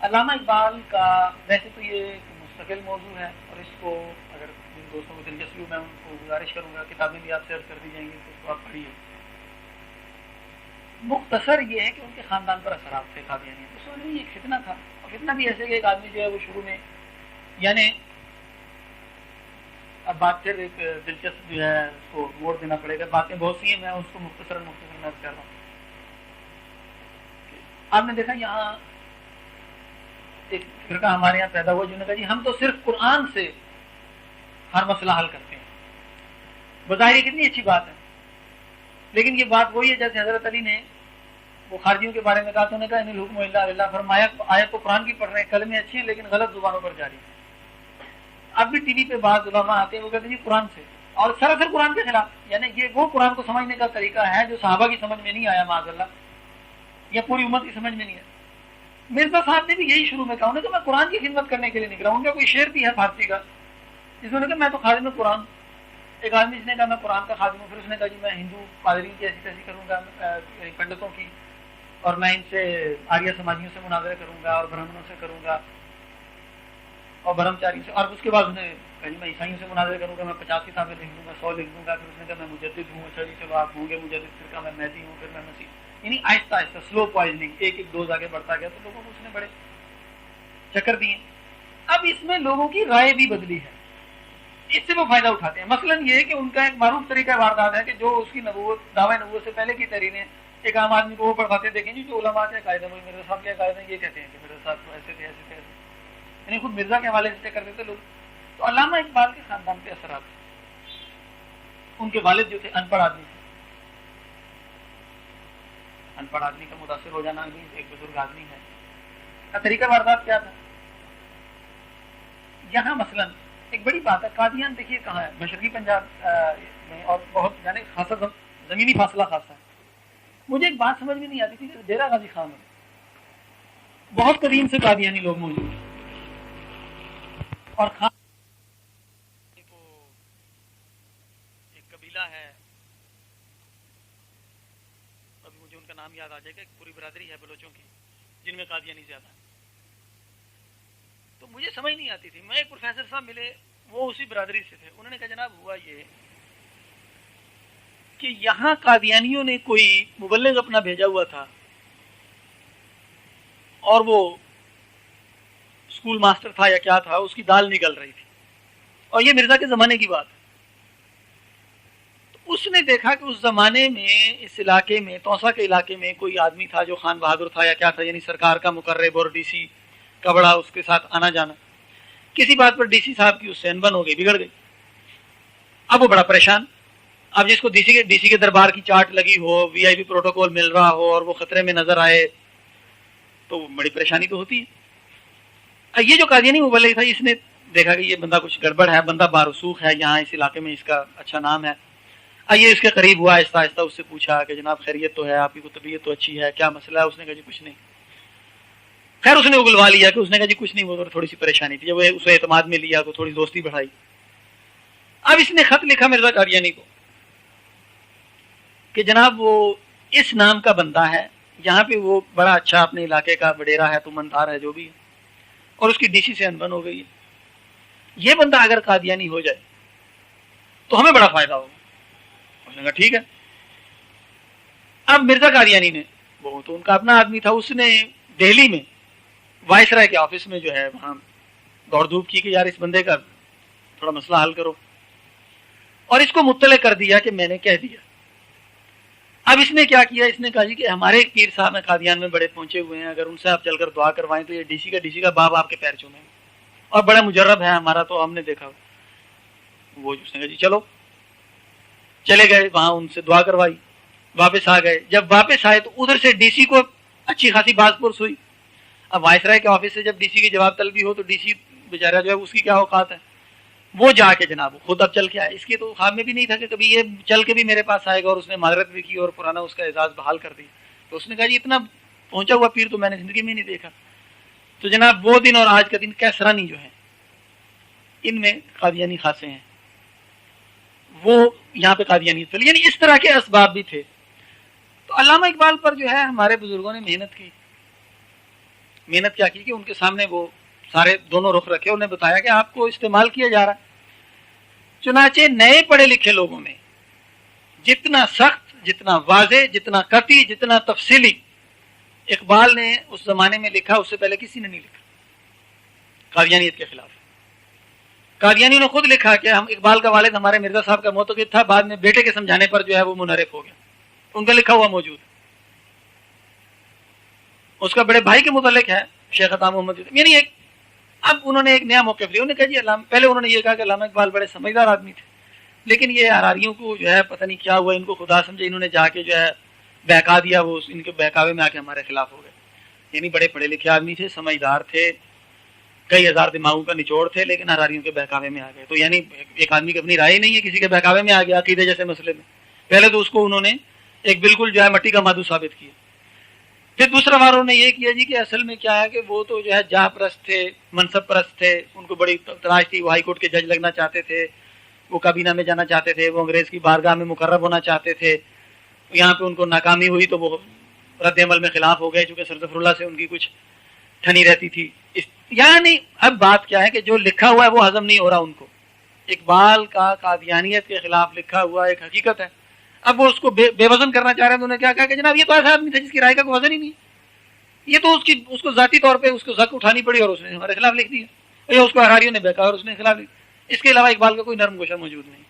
علامہ اقبال کا ویسے تو یہ ایک مستقل موضوع ہے، اور اس کو اگر جن دوستوں کو دلچسپی ہو میں ان کو گزارش کروں گا، کتابیں بھی آپ سرچ کر دی جائیں گی تو اس کو آپ پڑھیے۔ مختصر یہ ہے کہ ان کے خاندان پر اثرات تھے قادیانی، تو سو نہیں ایک فتنہ تھا، اور فتنہ بھی ایسے کہ ایک آدمی جو ہے وہ شروع میں یعنی اب بات پھر ایک دلچسپ جو ہے اس کو موڑ دینا پڑے گا، باتیں بہت سی ہیں، میں اس کو مختصر میں کر رہا ہوں۔ آپ نے دیکھا یہاں ایک فرقہ ہمارے یہاں پیدا ہوا جنہوں نے کہا جی ہم تو صرف قرآن سے ہر مسئلہ حل کرتے ہیں۔ بظاہر کتنی اچھی بات ہے، لیکن یہ بات وہی ہے جیسے حضرت علی نے وہ خارجیوں کے بارے میں کہا تو انہوں نے کہا ان الحکم الا للہ، فرمایا آیت تو قرآن کی پڑھ رہے ہیں، کلمے اچھے ہیں لیکن غلط زبانوں پر جاری ہیں۔ اب بھی ٹی وی پہ بعض علماء آتے ہیں وہ کہتے ہیں جی قرآن سے، اور سراسر قرآن کے خلاف، یعنی یہ وہ قرآن کو سمجھنے کا طریقہ ہے جو صحابہ کی سمجھ میں نہیں آیا معاذ اللہ، یا پوری امت کی سمجھ میں نہیں آیا۔ مرزا صاحب نے بھی یہی شروع میں کہا، انہوں نے کہا میں قرآن کی خدمت کرنے کے لیے نکلا ہوں۔ ان کا کوئی شعر بھی ہے فارسی کا جس میں نے کہا میں تو خادم قرآن، ایک آدمی جس نے کہا میں قرآن کا خادم ہوں، پھر اس نے کہا جی میں ہندو پادری کی ایسی تیسی کروں گا، پنڈتوں کی، اور میں ان سے آریہ سماجیوں سے مناظرے کروں گا اور برہمنوں سے کروں گا اور برہمچاریوں سے، اور اس کے بعد انہوں نے کہا جی میں عیسائیوں سے مناظرے کروں گا، میں 50 کتابیں لکھ دوں گا، 100 لکھ دوں گا۔ پھر اس نے کہا میں مجدد ہوں، اچھا جی چلو آپ ہوں گے مجدد، پھر کہا میں مہدی ہوں، پھر میں مسیح، یعنی آہستہ آہستہ سلو پوائزننگ، ایک ایک ڈوز آگے بڑھتا گیا، تو لوگوں کو اس نے بڑے چکر دیے۔ اب اس میں لوگوں کی رائے بھی بدلی ہے، اس سے وہ فائدہ اٹھاتے ہیں۔ مثلا یہ کہ ان کا ایک معروف طریقہ واردات ہے کہ جو اس کی نبوت دعوی نبوت سے پہلے کی تحریریں ایک عام آدمی کو وہ پڑھاتے دیکھیں جی جو علماء کے قائد ہیں، مرزا صاحب کے قائد ہیں، یہ کہتے ہیں کہ مرزا صاحب تو ایسے تھے ایسے تھے، یعنی خود مرزا کے حوالے سے کرتے تھے لوگ۔ تو علامہ اقبال کے خاندان پہ اثرات، ان کے والد جو تھے ان پڑھ آدمی تھے، ان پڑھ آدمی کا متاثر ہو جانا بھی ایک بزرگ آدمی ہے۔ کا طریقہ واردات کیا تھا؟ یہاں مثلا ایک بڑی بات ہے، قادیان دیکھیے کہاں ہے، مشرقی پنجاب میں، اور بہت یعنی خاصا زمینی فاصلہ خاصا ہے۔ مجھے ایک بات سمجھ میں نہیں آتی تھی کہ ڈیرہ غازی خان میں بہت قدیم سے قادیانی لوگ موجود ہیں، اور خان ایک قبیلہ ہے، ابھی مجھے ان کا نام یاد آ جائے گا، ایک پوری برادری ہے بلوچوں کی جن میں قادیانی زیادہ ہیں۔ تو مجھے سمجھ نہیں آتی تھی، میں ایک پروفیسر صاحب ملے، وہ اسی برادری سے تھے، انہوں نے کہا جناب ہوا یہ کہ یہاں قادیانیوں نے کوئی مبلغ اپنا بھیجا ہوا تھا، اور وہ اسکول ماسٹر تھا یا کیا تھا، اس کی دال نکل رہی تھی، اور یہ مرزا کے زمانے کی بات ہے۔ تو اس نے دیکھا کہ اس زمانے میں اس علاقے میں توسا کے علاقے میں کوئی آدمی تھا جو خان بہادر تھا یا کیا تھا، یعنی سرکار کا مقرب اور ڈی سی کا بڑا اس کے ساتھ آنا جانا، کسی بات پر ڈی سی صاحب کی اس سے انبن ہو گئی، بگڑ گئی۔ اب وہ بڑا پریشان، اب جس کو ڈی سی کے دربار کی چارٹ لگی ہو، وی آئی پی پروٹوکول مل رہا ہو، اور وہ خطرے میں نظر آئے تو بڑی پریشانی تو ہوتی ہے۔ یہ جو قادیانی مبلغ تھا اس نے دیکھا کہ یہ بندہ کچھ گڑبڑ ہے، بندہ بارسوخ ہے، یہاں اس علاقے میں اس کا اچھا نام ہے۔ یہ اس کے قریب ہوا، آہستہ آہستہ اس سے پوچھا کہ جناب خیریت تو ہے، آپ کی کو طبیعت تو اچھی ہے، کیا مسئلہ ہے؟ اس نے کہا جی کچھ نہیں۔ خیر اس نے اگلوا لیا کہ اس نے کہا جی کچھ نہیں، وہ تھوڑی سی پریشانی تھی، جب اسے اعتماد میں لیا تو تھوڑی دوستی بڑھائی۔ اب اس نے خط لکھا مرزا قادیانی کو کہ جناب وہ اس نام کا بندہ ہے، یہاں پہ وہ بڑا اچھا اپنے علاقے کا وڈیرا ہے، تمندار ہے، جو بھی ہے، اور اس کی ڈی سی سے انبن ہو گئی ہے، یہ بندہ اگر قادیانی ہو جائے تو ہمیں بڑا فائدہ ہوگا۔ اس نے کہا ٹھیک ہے۔ اب مرزا قادیانی نے، وہ تو ان کا اپنا آدمی تھا، اس نے دہلی میں وائس رائے کے آفس میں جو ہے وہاں دوڑ دھوپ کی کہ یار اس بندے کا تھوڑا مسئلہ حل کرو، اور اس کو مطلع کر دیا کہ میں نے کہہ دیا۔ اب اس نے کیا کیا، اس نے کہا جی کہ ہمارے ایک پیر صاحب ہیں قادیان میں بڑے پہنچے ہوئے ہیں، اگر ان سے آپ چل کر دعا کروائیں تو یہ ڈی سی کا باب آپ کے پیر چومیں گے، اور بڑا مجرب ہے ہمارا، تو ہم نے دیکھا۔ وہ اس نے کہا جی چلو، چلے گئے وہاں، ان سے دعا کروائی، واپس آ گئے۔ جب واپس آئے تو ادھر سے ڈی سی کو اچھی خاصی باز پرس ہوئی۔ اب وائس رائے کے آفس سے جب ڈی سی کی جواب طلبی ہو تو ڈی سی بیچارہ جو ہے اس کی کیا اوقات ہے، وہ جا کے جناب خود اب چل کے آئے۔ اس کی تو خواب میں بھی نہیں تھا کہ کبھی یہ چل کے بھی میرے پاس آئے گا، اور اس نے معذرت بھی کی اور پرانا اس کا اعزاز بحال کر دی۔ تو اس نے کہا جی اتنا پہنچا ہوا پیر تو میں نے زندگی میں نہیں دیکھا۔ تو جناب وہ دن اور آج کا دن کیسرانی جو ہے، ان میں قادیانی خاصے ہیں، وہ یہاں پہ قادیانیت پھیلی، یعنی اس طرح کے اسباب بھی تھے۔ تو علامہ اقبال پر جو ہے ہمارے بزرگوں نے محنت کی، محنت کیا کی کہ ان کے سامنے وہ سارے دونوں رخ رکھے، انہیں بتایا کہ آپ کو استعمال کیا جا رہا ہے۔ چنانچہ نئے پڑھے لکھے لوگوں میں جتنا سخت، جتنا واضح، جتنا قطعی، جتنا تفصیلی اقبال نے اس زمانے میں لکھا، اس سے پہلے کسی نے نہیں لکھا قادیانیت کے خلاف۔ قادیانی نے خود لکھا کہ ہم اقبال کا والد ہمارے مرزا صاحب کا معتقد تھا، بعد میں بیٹے کے سمجھانے پر جو ہے وہ منحرف ہو گیا، ان کا لکھا ہوا موجود ہے۔ اس کا بڑے بھائی کے متعلق ہے شیخ عطا محمد، یعنی ایک اب انہوں نے ایک نیا موقف لیا، انہوں نے کہا جی پہلے انہوں نے یہ کہا کہ علامہ اقبال بڑے سمجھدار آدمی تھے، لیکن یہ حراریوں کو جو ہے پتہ نہیں کیا ہوا، ان کو خدا سمجھے، انہوں نے جا کے جو ہے بہکا دیا، وہ ان کے بہکاوے میں آ کے ہمارے خلاف ہو گئے۔ یعنی بڑے پڑھے لکھے آدمی تھے، سمجھدار تھے، کئی ہزار دماغوں کا نچوڑ تھے، لیکن حراریوں کے بہکاوے میں آ گئے۔ تو یعنی ایک آدمی کی اپنی رائے نہیں ہے، کسی کے بہکاوے میں آ گیا عقیدے جیسے مسئلے میں، پہلے تو اس کو انہوں نے ایک بالکل جو ہے مٹی کا مادو ثابت کیا۔ پھر دوسرا بار انہوں نے یہ کیا جی کہ اصل میں کیا ہے کہ وہ تو جو ہے جاہ پرست تھے، منصب پرست تھے، ان کو بڑی تلاش تھی، وہ ہائی کورٹ کے جج لگنا چاہتے تھے، وہ کابینہ میں جانا چاہتے تھے، وہ انگریز کی بارگاہ میں مقرب ہونا چاہتے تھے، یہاں پہ ان کو ناکامی ہوئی تو وہ رد عمل میں خلاف ہو گئے، چونکہ سر ظفر اللہ سے ان کی کچھ ٹھنی رہتی تھی۔ یعنی اب بات کیا ہے کہ جو لکھا ہوا ہے وہ ہضم نہیں ہو رہا ان کو۔ اقبال کا قادیانیت کے خلاف لکھا ہوا ایک حقیقت ہے، اب وہ اس کو بے وزن کرنا چاہ رہے ہیں، تو انہوں نے کیا کہا کہ جناب یہ تو ایسا آدمی تھا جس کی رائے کا کوئی وزن ہی نہیں، یہ تو اس کو ذاتی طور پہ اس کو زک اٹھانی پڑی اور اس نے ہمارے خلاف لکھ دیا، یا اس کو حراریوں نے بہکا اور اس نے خلاف لکھ۔ اس کے علاوہ اقبال کا کوئی نرم گوشہ موجود نہیں۔